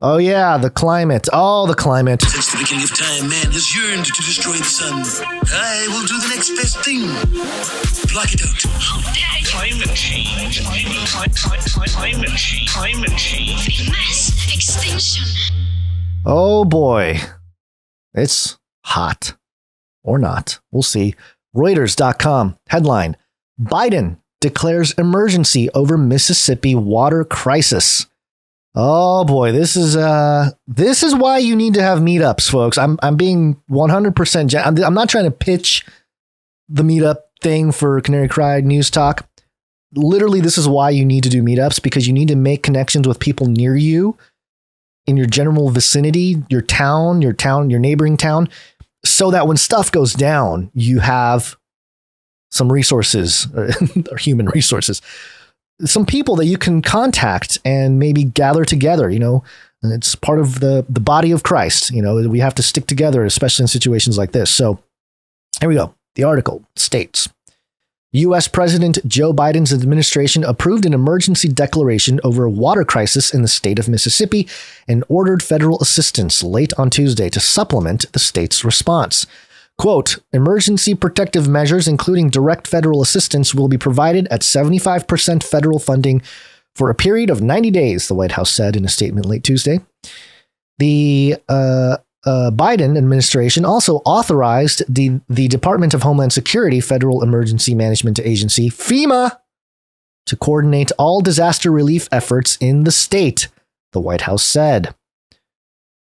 Oh, yeah, the climate. Oh, the climate. Since the beginning of time, man has yearned to destroy the sun. I will do the next best thing. Block it out. Climate change. Climate change. Mass extinction. Oh, boy. It's hot. Or not. We'll see. Reuters.com. Headline. Biden declares emergency over Mississippi water crisis. Oh boy, this is why you need to have meetups, folks. I'm being 100%. I'm not trying to pitch the meetup thing for Canary Cry NewsTalk. Literally, this is why you need to do meetups, because you need to make connections with people near you in your general vicinity, your neighboring town, so that when stuff goes down, you have some resources, or human resources, some people that you can contact and maybe gather together. And it's part of the body of Christ. We have to stick together, especially in situations like this. So here we go. The article states, U.S. President Joe Biden's administration approved an emergency declaration over a water crisis in the state of Mississippi and ordered federal assistance late on Tuesday to supplement the state's response. Quote, emergency protective measures, including direct federal assistance, will be provided at 75% federal funding for a period of 90 days, the White House said in a statement late Tuesday. The Biden administration also authorized the Department of Homeland Security Federal Emergency Management Agency, FEMA, to coordinate all disaster relief efforts in the state, the White House said.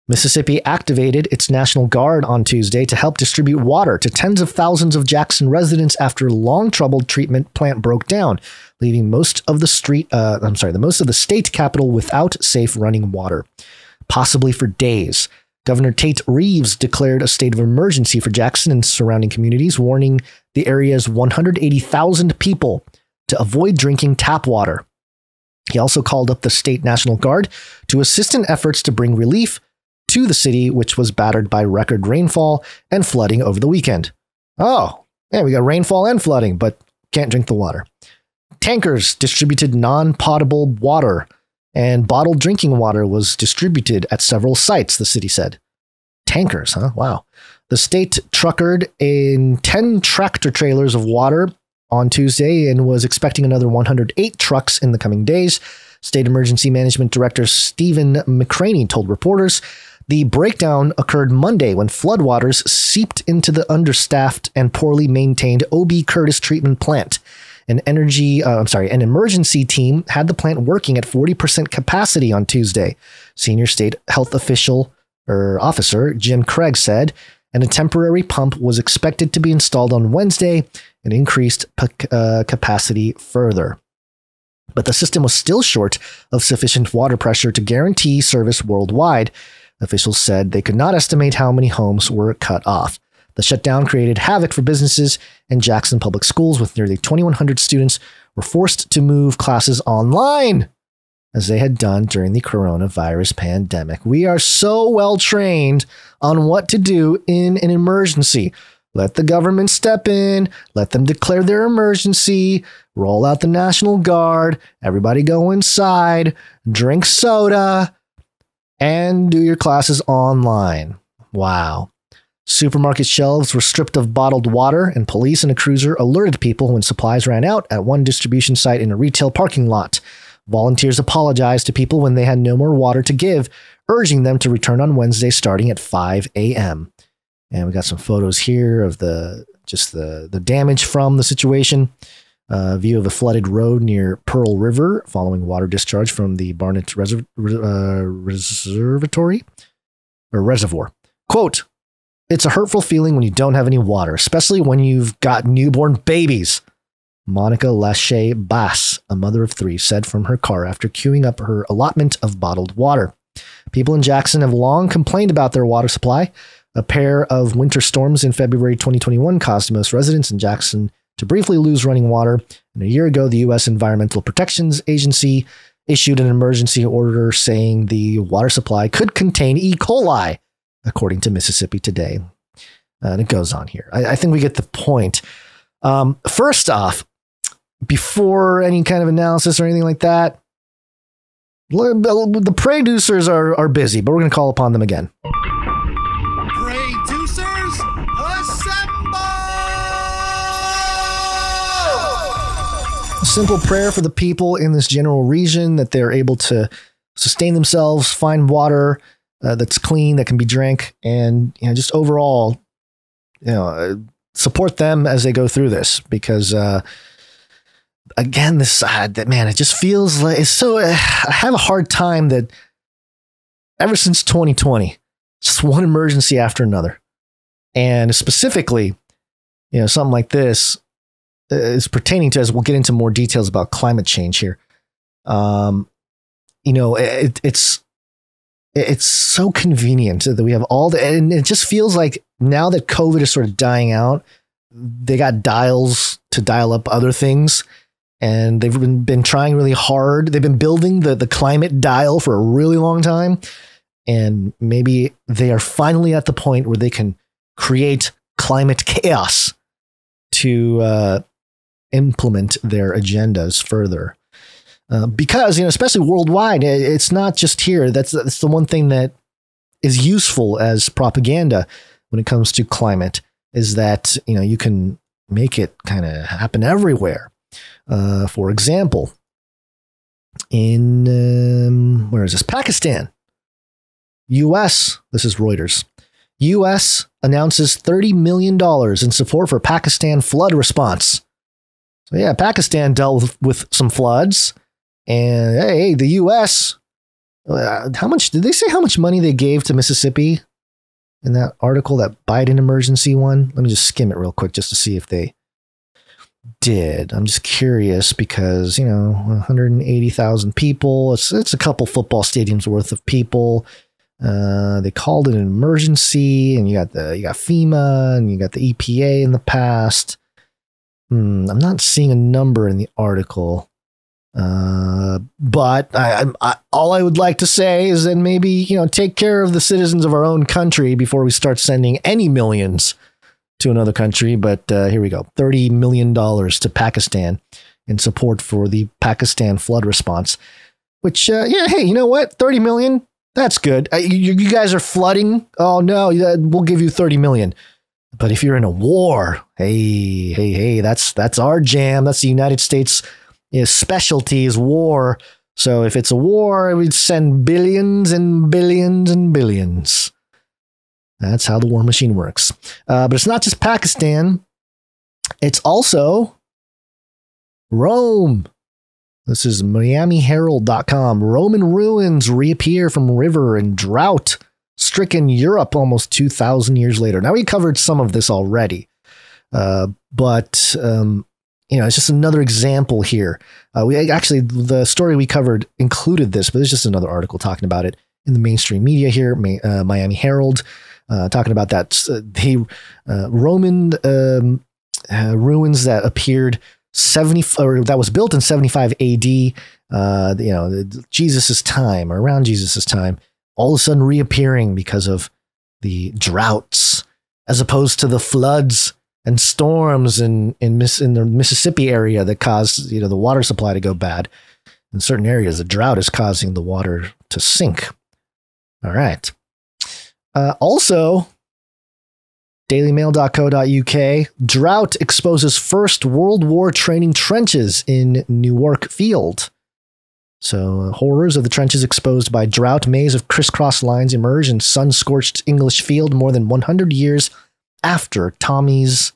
Mississippi activated its National Guard on Tuesday to help distribute water to tens of thousands of Jackson residents after a long-troubled treatment plant broke down, leaving most of the state capital without safe running water, possibly for days. Governor Tate Reeves declared a state of emergency for Jackson and surrounding communities, warning the area's 180,000 people to avoid drinking tap water. He also called up the state National Guard to assist in efforts to bring relief to the city, which was battered by record rainfall and flooding over the weekend. Oh, yeah, we got rainfall and flooding, but can't drink the water. Tankers distributed non-potable water, and bottled drinking water was distributed at several sites, the city said. Tankers, huh? Wow. The state truckered in 10 tractor trailers of water on Tuesday and was expecting another 108 trucks in the coming days. State Emergency Management Director Stephen McCraney told reporters the breakdown occurred Monday when floodwaters seeped into the understaffed and poorly maintained O.B. Curtis treatment plant. An emergency team had the plant working at 40% capacity on Tuesday, senior state health officer Jim Craig said, and a temporary pump was expected to be installed on Wednesday and increased capacity further. But the system was still short of sufficient water pressure to guarantee service worldwide. Officials said they could not estimate how many homes were cut off. The shutdown created havoc for businesses, and Jackson Public Schools, with nearly 2,100 students, were forced to move classes online, as they had done during the coronavirus pandemic. We are so well trained on what to do in an emergency. Let the government step in, let them declare their emergency, roll out the National Guard, everybody go inside, drink soda, and do your classes online. Wow. Supermarket shelves were stripped of bottled water, and police and a cruiser alerted people when supplies ran out at one distribution site in a retail parking lot. Volunteers apologized to people when they had no more water to give, urging them to return on Wednesday starting at 5 a.m. And we got some photos here of the damage from the situation. View of a flooded road near Pearl River following water discharge from the Barnett Reservoir. Quote, "It's a hurtful feeling when you don't have any water, especially when you've got newborn babies," Monica Lachey Bass, a mother of three, said from her car after queuing up her allotment of bottled water. People in Jackson have long complained about their water supply. A pair of winter storms in February 2021 caused most residents in Jackson to briefly lose running water. And a year ago, the U.S. Environmental Protection Agency issued an emergency order saying the water supply could contain E. coli, according to Mississippi Today. And it goes on here. I think we get the point. First off, before any kind of analysis or anything like that, The producers are busy, but we're going to call upon them again. Producers, assemble! A simple prayer for the people in this general region that they're able to sustain themselves, find water that's clean, that can be drank, and just overall, support them as they go through this. Because again, it just feels like it's so. I have a hard time that ever since 2020, just one emergency after another, and specifically, something like this is pertaining to, as we'll get into more details about climate change here. It's so convenient that we have and it just feels like now that COVID is sort of dying out, they got dials to dial up other things, and they've been trying really hard. They've been building the climate dial for a really long time, and maybe they are finally at the point where they can create climate chaos to implement their agendas further. Because, especially worldwide, it's not just here. That's the one thing that is useful as propaganda when it comes to climate, is that, you can make it kind of happen everywhere. For example, in, where is this? Pakistan. U.S., this is Reuters. U.S. announces $30 million in support for Pakistan flood response. So yeah, Pakistan dealt with some floods. And hey, the U.S., how much did they say how much money they gave to Mississippi in that article, that Biden emergency one? Let me just skim it real quick just to see if they did. I'm just curious because, 180,000 people. It's a couple football stadiums worth of people. They called it an emergency, and you got FEMA, and you got the EPA in the past. I'm not seeing a number in the article. But all I would like to say is that maybe, take care of the citizens of our own country before we start sending any millions to another country. But here we go. $30 million to Pakistan in support for the Pakistan flood response, which, hey, you know what? 30 million. That's good. You guys are flooding. Oh, no, we'll give you 30 million. But if you're in a war, hey, that's our jam. That's the United States. His specialty is war. So if it's a war, we'd send billions and billions and billions. That's how the war machine works. But it's not just Pakistan. It's also Rome. This is MiamiHerald.com. Roman ruins reappear from river in drought-stricken Europe almost 2,000 years later. Now, we covered some of this already. But it's just another example here. The story we covered included this, but there's just another article talking about it in the mainstream media here. Miami Herald talking about that the Roman ruins that appeared that was built in 75 AD. Jesus's time, or around Jesus's time, all of a sudden reappearing because of the droughts, as opposed to the floods and storms in the Mississippi area that caused, the water supply to go bad. In certain areas, the drought is causing the water to sink. All right. Also, dailymail.co.uk, drought exposes first World War training trenches in Newark Field. So horrors of the trenches exposed by drought, maze of crisscross lines emerge in sun-scorched English Field more than 100 years after Tommy's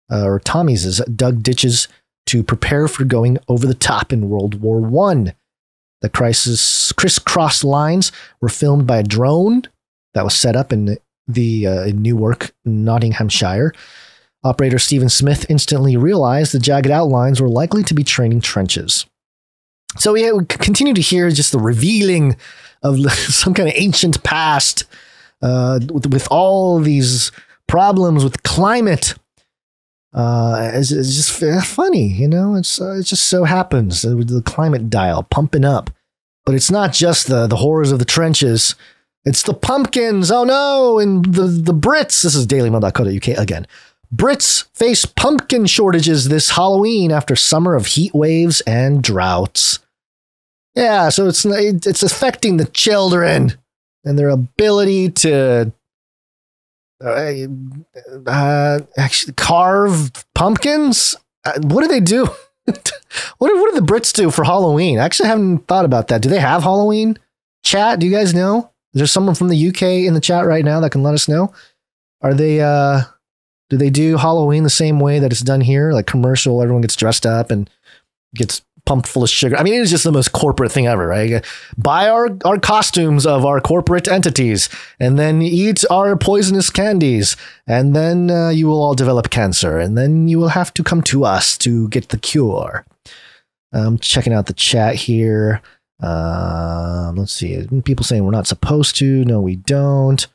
dug ditches to prepare for going over the top in World War I. The crisscross lines were filmed by a drone that was set up in Newark, Nottinghamshire. Operator Stephen Smith instantly realized the jagged outlines were likely to be training trenches. So we continue to hear just the revealing of some kind of ancient past with all these problems with climate. It's just funny, it just so happens with the climate dial pumping up. But it's not just the horrors of the trenches. It's the pumpkins. Oh no. And the Brits, this is dailymail.co.uk again. Brits face pumpkin shortages this Halloween after summer of heat waves and droughts. Yeah, so it's affecting the children and their ability to actually carve pumpkins. What do they do? What do the Brits do for Halloween? I actually haven't thought about that. Do they have Halloween? Chat, do you guys know? Is there someone from the UK in the chat right now that can let us know? Are they do they do Halloween the same way that it's done here? Like commercial, everyone gets dressed up and gets pumped full of sugar. I mean, it is just the most corporate thing ever, right? Buy our costumes of our corporate entities and then eat our poisonous candies. And then you will all develop cancer. And then you will have to come to us to get the cure. I'm checking out the chat here. Let's see. People saying we're not supposed to. No, we don't.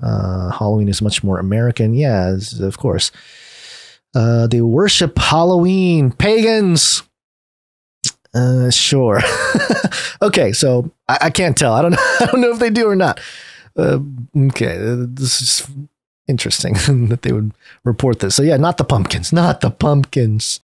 Halloween is much more American. Yeah, of course. They worship Halloween. Pagans. Sure. Okay, so I can't tell. I don't know if they do or not. Okay, this is interesting that they would report this. So yeah, not the pumpkins.